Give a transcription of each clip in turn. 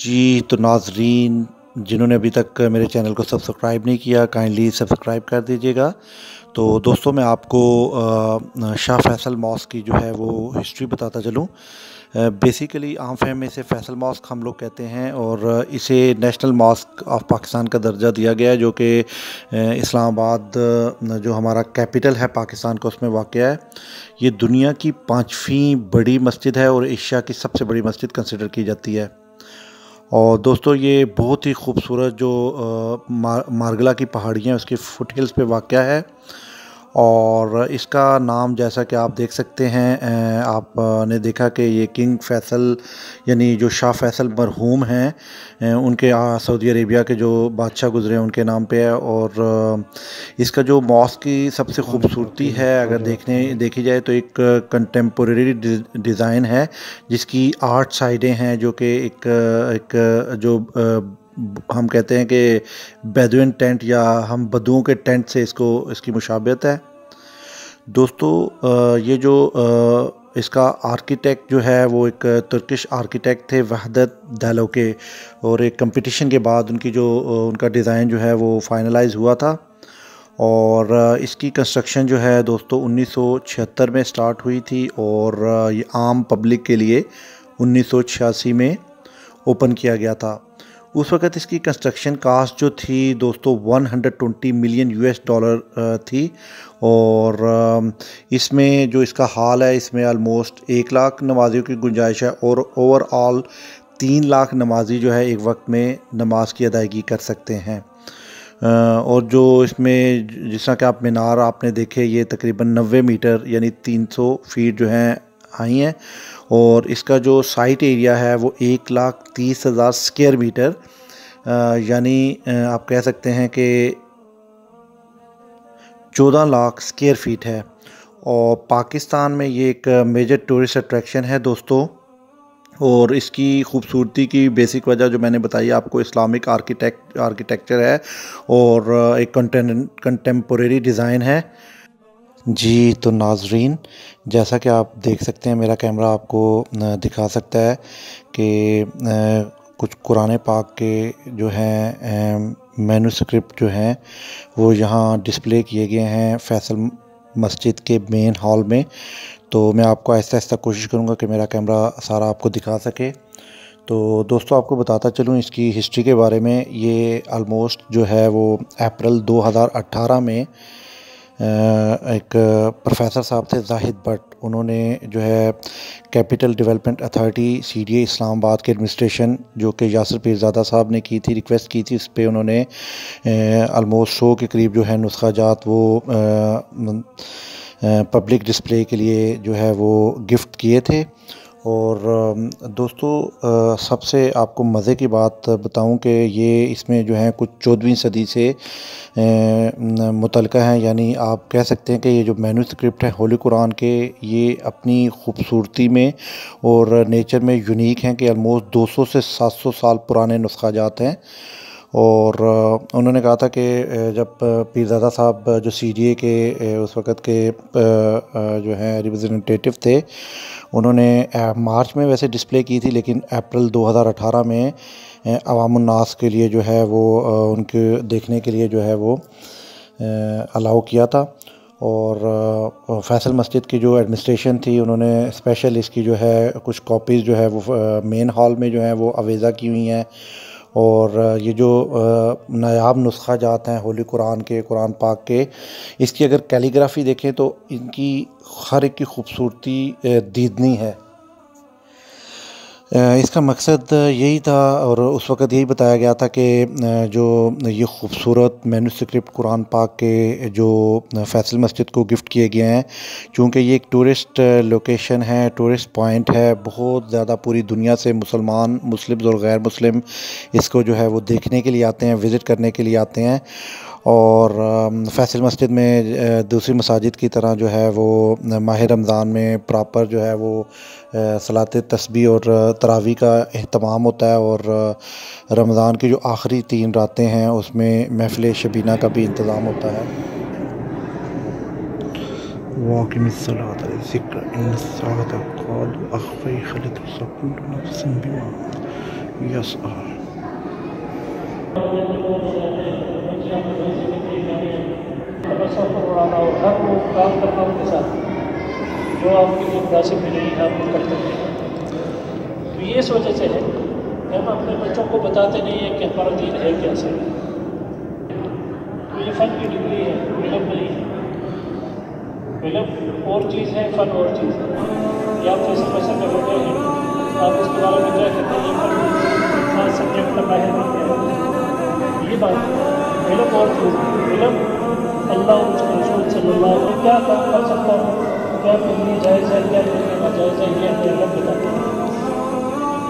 जी तो नाजरीन, जिन्होंने अभी तक मेरे चैनल को सब्सक्राइब नहीं किया, काइंडली सब्सक्राइब कर दीजिएगा। तो दोस्तों, मैं आपको शाह फैसल मॉस्क की जो है वो हिस्ट्री बताता चलूँ। बेसिकली आम फहम में इसे फैसल मॉस्क हम लोग कहते हैं और इसे नेशनल मॉस्क ऑफ पाकिस्तान का दर्जा दिया गया है, जो कि इस्लामाबाद जो हमारा कैपिटल है पाकिस्तान का, उसमें वाक़या है। ये दुनिया की 5वीं बड़ी मस्जिद है और एशिया की सबसे बड़ी मस्जिद कंसिडर की जाती है। और दोस्तों, ये बहुत ही खूबसूरत जो मारगला की पहाड़ियाँ उसके फुट हिल्स पे वाक़या है। और इसका नाम, जैसा कि आप देख सकते हैं, आपने देखा कि ये किंग फैसल यानी जो शाह फैसल मरहूम हैं, उनके सऊदी अरेबिया के जो बादशाह गुजरे हैं उनके नाम पे है। और इसका जो मॉस्क की सबसे खूबसूरती है, अगर देखी जाए तो एक कंटेम्पोरेरी डिज़ाइन है जिसकी 8 साइडें हैं, जो कि एक जो हम कहते हैं कि बेदुइन टेंट या हम बदुओं के टेंट से इसकी मुशाबहत है। दोस्तों, ये जो इसका आर्किटेक्ट जो है वो एक तुर्किश आर्किटेक्ट थे, वहदत दालोके, और एक कंपटीशन के बाद उनका डिज़ाइन जो है वो फाइनलाइज हुआ था। और इसकी कंस्ट्रक्शन जो है दोस्तों 1976 में स्टार्ट हुई थी और ये आम पब्लिक के लिए 1986 में ओपन किया गया था। उस वक़्त इसकी कंस्ट्रक्शन कास्ट जो थी दोस्तों $120 मिलियन थी। और इसमें जो इसका हॉल है, इसमें आलमोस्ट 1 लाख नमाजियों की गुंजाइश है और ओवरऑल 3 लाख नमाजी जो है एक वक्त में नमाज की अदायगी कर सकते हैं। और जो इसमें जिस तरह कि आप मीनार आपने देखे, ये तकरीबन 90 मीटर यानी 300 फीट जो हैं आई हैं। और इसका जो साइट एरिया है वो 1,30,000 स्क्वायर मीटर, यानी आप कह सकते हैं कि 14 लाख स्क्वायर फीट है। और पाकिस्तान में ये एक मेजर टूरिस्ट अट्रैक्शन है दोस्तों। और इसकी खूबसूरती की बेसिक वजह जो मैंने बताई आपको, इस्लामिक आर्किटेक्चर है और एक कंटेम्पोरेरी डिज़ाइन है। जी तो नाजरीन, जैसा कि आप देख सकते हैं, मेरा कैमरा आपको दिखा सकता है कि कुछ कुरान पाक के जो हैं मैन्युस्क्रिप्ट जो हैं वो यहाँ डिस्प्ले किए गए हैं फैसल मस्जिद के मेन हॉल में। तो मैं आपको आहिस्ता आहिस्ता कोशिश करूँगा कि मेरा कैमरा सारा आपको दिखा सके। तो दोस्तों, आपको बताता चलूँ इसकी हिस्ट्री के बारे में। ये ऑलमोस्ट जो है वो अप्रैल 2018 में एक प्रोफेसर साहब थे जाहिद भट्ट, उन्होंने जो है capital development authority CDA Islamabad के एडमिनिस्ट्रेशन जो कि यासिर पीरज़ादा साहब ने की थी, रिक्वेस्ट की थी, उस पर उन्होंने ऑलमोस्ट 100 के करीब जो है नुस्खा जात वो पब्लिक डिस्प्ले के लिए जो है वो गिफ्ट किए थे। और दोस्तों, सबसे आपको मज़े की बात बताऊं कि ये इसमें जो है कुछ 14वीं सदी से मुतल्लिका हैं, यानी आप कह सकते हैं कि ये जो मैन्युस्क्रिप्ट है होली कुरान के, ये अपनी खूबसूरती में और नेचर में यूनिक हैं कि ऑलमोस्ट 200 से 700 साल पुराने नुस्खा जात हैं। और उन्होंने कहा था कि जब पीरज़ादा साहब जो CDA के उस वक़्त के जो हैं रिप्रेजेंटेटिव थे, उन्होंने मार्च में वैसे डिस्प्ले की थी, लेकिन अप्रैल 2018 में अवामुन्नास के लिए जो है वो उनके देखने के लिए जो है वो अलाउ किया था। और फैसल मस्जिद की जो एडमिनिस्ट्रेशन थी, उन्होंने स्पेशल इसकी जो है कुछ कॉपीज़ जो है वो मेन हॉल में जो है वो अवेज़ा की हुई हैं। और ये जो नायाब नुस्खा जात हैं होली कुरान के, कुरान पाक के, इसकी अगर कैलीग्राफी देखें तो इनकी हर एक की खूबसूरती दीदनी है। इसका मकसद यही था और उस वक़्त यही बताया गया था कि जो ये खूबसूरत मैन्युस्क्रिप्ट कुरान पाक के जो फैसल मस्जिद को गिफ्ट किए गए हैं, चूँकि ये एक टूरिस्ट लोकेशन है, टूरिस्ट पॉइंट है, बहुत ज़्यादा पूरी दुनिया से मुस्लिम और गैर मुस्लिम इसको जो है वो देखने के लिए आते हैं, विज़िट करने के लिए आते हैं। और फैसल मस्जिद में दूसरी मसाजिद की तरह जो है वो माह रमज़ान में प्रॉपर जो है वो सलात तस्बीह और तरावी का अहतमाम होता है। और रमज़ान की जो आखिरी 3 रातें हैं उसमें महफ़िल शबीना का भी इंतज़ाम होता है। यस उड़ाना और हर वो काम करना उनके साथ जो आपके लिए मुनासिब नहीं है आप वो करते हैं। तो ये इस वजह से है कि हम अपने बच्चों को बताते नहीं हैं कि हमारा दीन है कैसे। तो ये फ़न की डिग्री है, इल्म नहीं है। इल्म और चीज़ है, फ़न और चीज़ है। या आप फैसल फैसल में बैठे हैं, आप इसके बारे में क्या कहते हैं, ये फ़न खास सब्जेक्ट का माहिर नहीं है, ये बात है। इल्म और चीज़ है। इल्म अल्लाह और उसके रसूल सल्लल्लाहु अलैहि वसल्लम क्या काम कर सकता हूँ, क्या मेरे लिए जायज़ है, क्या मेरे लिए नाजायज़ है, ये हमें इल्म बताता है।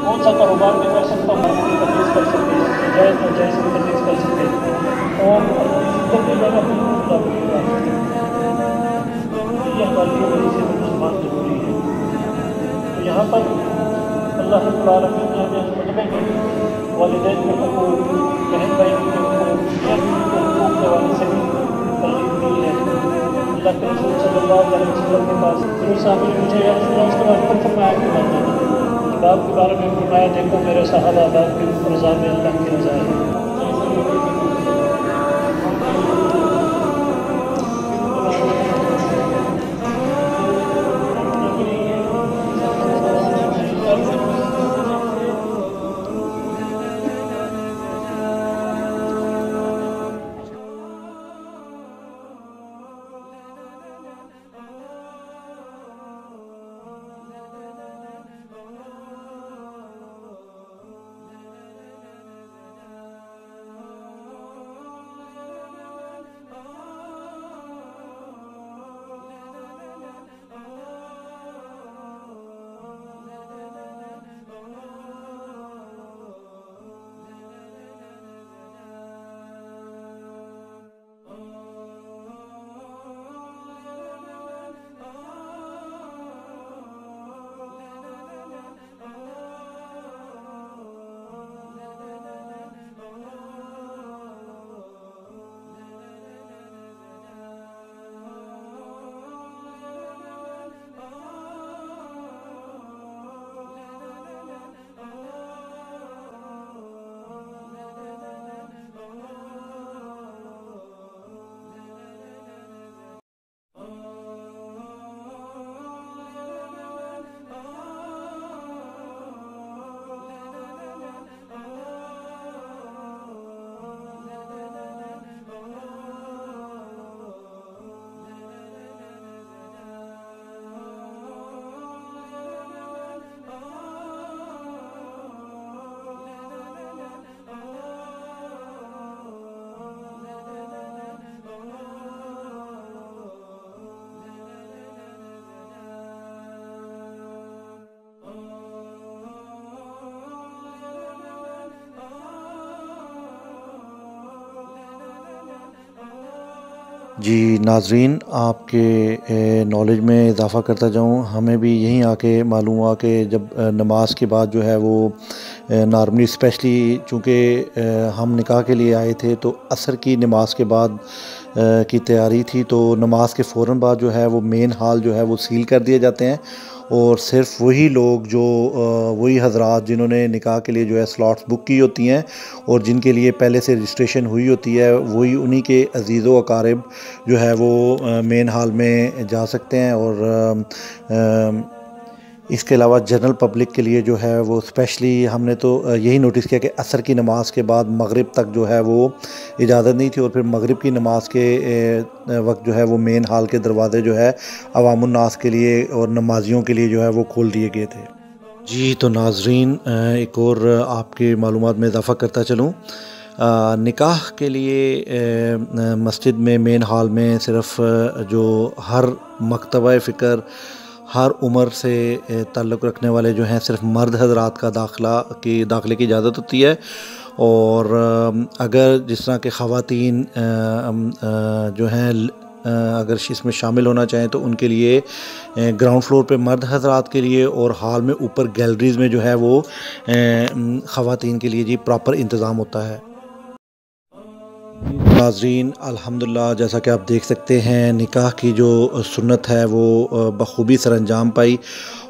कौन सा कारोबार में कर सकता हूँ, अपनी तमीज़ कर सकते हैं, जायज़ नाजायज़ की तमीज़ कर सकते हैं, और अपनी ज़िंदगी में अपनी मुताबिक कर सकते हैं। ये हमारे लिए बड़ी से मुसलमान ज़रूरी है। तो यहाँ पर अल्लाह रब्बुल आलमीन ने हमें खुतबे में वालिदैन के हुकूक़, बहन भाई के हुकूक़, मियाँ बीवी के हुकूक़ के हवाले से भी तरगीब दी है। अल्लाह के रसूल सल्लल्लाहु अलैहि वसल्लम के पास फिर साहब ने मुझे या रसूल अल्लाह, उसके बाद फिर फरमाया कि बाप के बारे में फरमाया, देखो मेरे सहाबा बाप की रज़ा में अल्लाह की रज़ा है। जी नाज़रीन, आपके नॉलेज में इजाफ़ा करता जाऊँ, हमें भी यहीं आके मालूम हुआ कि जब नमाज के बाद जो है वो नॉर्मली स्पेशली चूँकि हम निकाह के लिए आए थे तो असर की नमाज के बाद की तैयारी थी, तो नमाज के फ़ौरन बाद जो है वो मेन हॉल जो है वो सील कर दिए जाते हैं और सिर्फ वही लोग जो वही हजरात जिन्होंने निकाह के लिए जो है स्लॉट्स बुक की होती हैं और जिनके लिए पहले से रजिस्ट्रेशन हुई होती है, वही उन्हीं के अजीज़ व अकारिब जो है वो मेन हॉल में जा सकते हैं। और इसके अलावा जनरल पब्लिक के लिए जो है वो स्पेशली हमने तो यही नोटिस किया कि असर की नमाज़ के बाद मगरिब तक जो है वो इजाज़त नहीं थी और फिर मगरिब की नमाज़ के वक्त जो है वो मेन हॉल के दरवाज़े जो है अवामुन्नास के लिए और नमाजियों के लिए जो है वो खोल दिए गए थे। जी तो नाज़रीन, एक और आपके मालूमात में इजाफ़ा करता चलूँ, निकाह के लिए मस्जिद में मेन हॉल में सिर्फ जो हर मकतबा फ़िक्र हर उम्र से ताल्लुक़ रखने वाले जो हैं सिर्फ मर्द हज़रात का दाखिले की इजाज़त होती है। और अगर जिस तरह के ख़वातीन जो हैं अगर इसमें शामिल होना चाहें तो उनके लिए ग्राउंड फ्लोर पे मर्द हज़रात के लिए और हॉल में ऊपर गैलरीज़ में जो है वो ख़वातीन के लिए जी प्रॉपर इंतज़ाम होता है। नाज़रीन, अल्हम्दुलिल्लाह, जैसा कि आप देख सकते हैं निकाह की जो सुन्नत है वो बखूबी सरअंजाम पाई